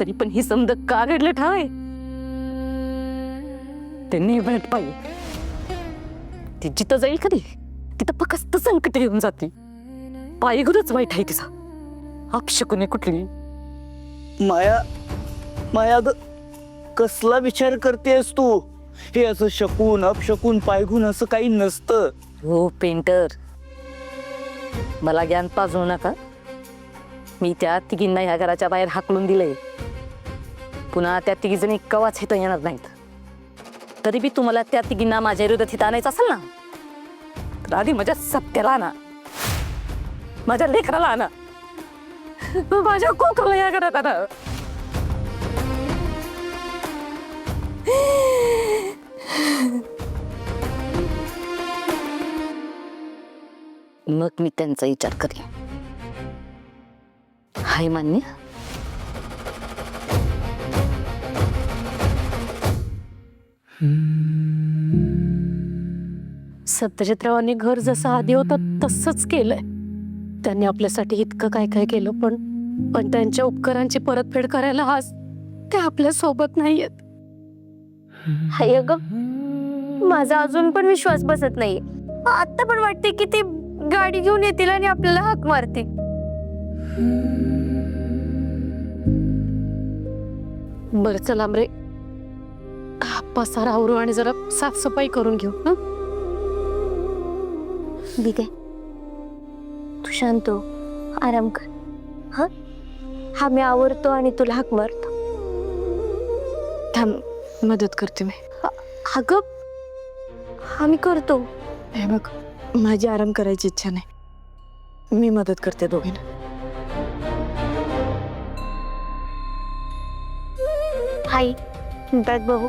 तरी पण ही समज का घडलं ठाय ते नेमत पाहिजे. ती जिथं जाईल कधी तिथं फक्त संकट येऊन जाते. पायगुरच वाईट आहे तिचा. अपशकुने कुठली माया माया कसला विचार करतेस तू? हे असं शकून अपशकून पायगुण असं काही नसतं. हो पेंटर, मला ज्ञान पाजवू नका. मी त्या तिघींना ह्या घराच्या बाहेर हाकलून दिलंय. पुन्हा त्या तिघी जणी कवाच इथं येणार नाहीत. तरी बी तुम्हाला त्या तिघींना माझ्या विरोधात इथं आणायचं असेल ना, तर आधी माझ्या सत्याला आणा, माझ्या लेकराला आणा, माझ्या कोकराला या घरात आणा. मग मी त्यांचा विचार करेन. हाय मान्य? सत्यजितरावांनी घर जसं आधी होतं तसंच केलंय. त्यांनी आपल्यासाठी इतकं काय काय केलं, पण त्यांच्या उपकारांची परतफेड करायला आज ते आपल्या सोबत नाहीयेत. हाय ग, माझा अजून पण विश्वास बसत नाही. आता पण वाटते की ते गाडी घेऊन येतील आणि आपल्याला हाक मारतील. बरं चला आमरे, पसारा आवरू आणि जरा साफसफाई करून घेऊ. ठीक आहे, तू शांत हो, आराम कर. हा हा मी आवरतो आणि तुला हाक मारतो. थांब, मदत करते मी. अगं हा मी करतो. हे बघ, माझी आराम करायची इच्छा नाही. मी मदत करते दोघींना. हाय, बॅग बघू.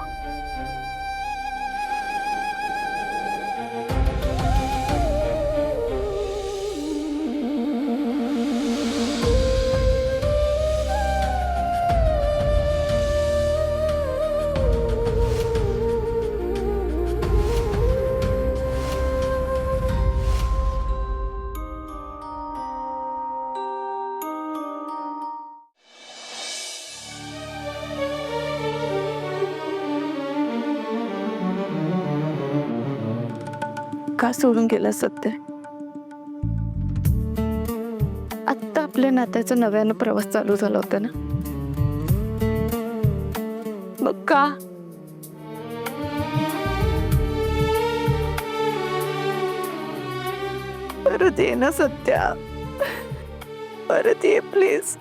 का सोडून गेला सत्य? आत्ता आपल्या नात्याचा नव्यानं प्रवास चालू झाला होता ना, मग का? परत ये ना सत्या, परत ये प्लीज.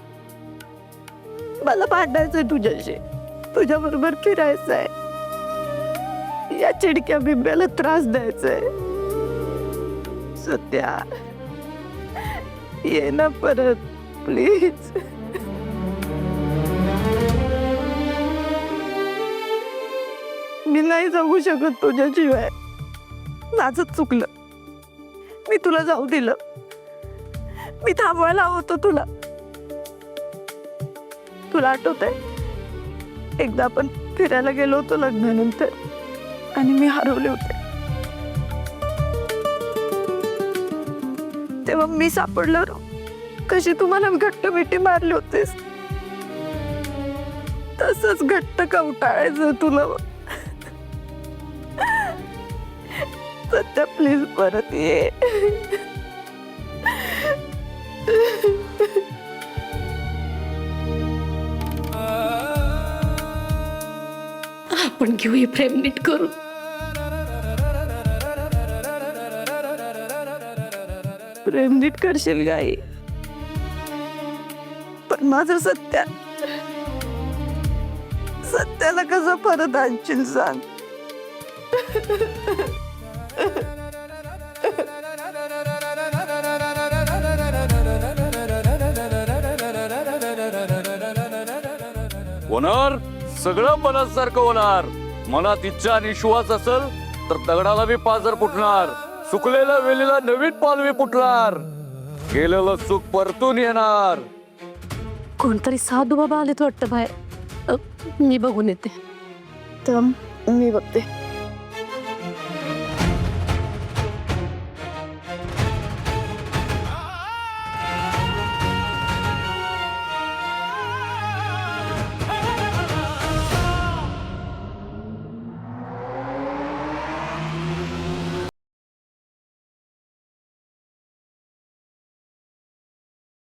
मला भांडायचंय तुझ्याशी, तुझ्या बरोबर फिरायचंय, या चिडक्या बिंब्याला त्रास द्यायचाय. सत्या ये ना परत प्लीज. मी नाही जगू शकत तुझ्याशिवाय. माझं चुकलं, मी तुला जाऊ दिलं. मी थांबवायला होतो तुला. तुला आठवतंय, एकदा आपण फिरायला गेलो होतो लग्नानंतर आणि मी हरवले होते. तेव्हा मी सापडलो, कशी तुम्हाला घट्ट मिठी मारली होतीस, तसंच घट्ट कवटाळायचं तुला. सत्या प्लीज परत ये. आपण घेऊ हे प्रेम नीट करू. प्रेम नीट करशील गाई, पण माझं सत्याला कसं परत आणशील सांग. होणार, सगळं मनासारखं होणार. मनात इच्छा आणि विश्वास असेल तर दगडाला बी पाजर फुटणार, सुकलेल्या वेलीला नवीन पालवी फुटणार, गेलेलं सुख परतून येणार. कोणतरी साधू बाबा आलेत वाटतं बाहेर. मी बघून येते. तर मी बघते.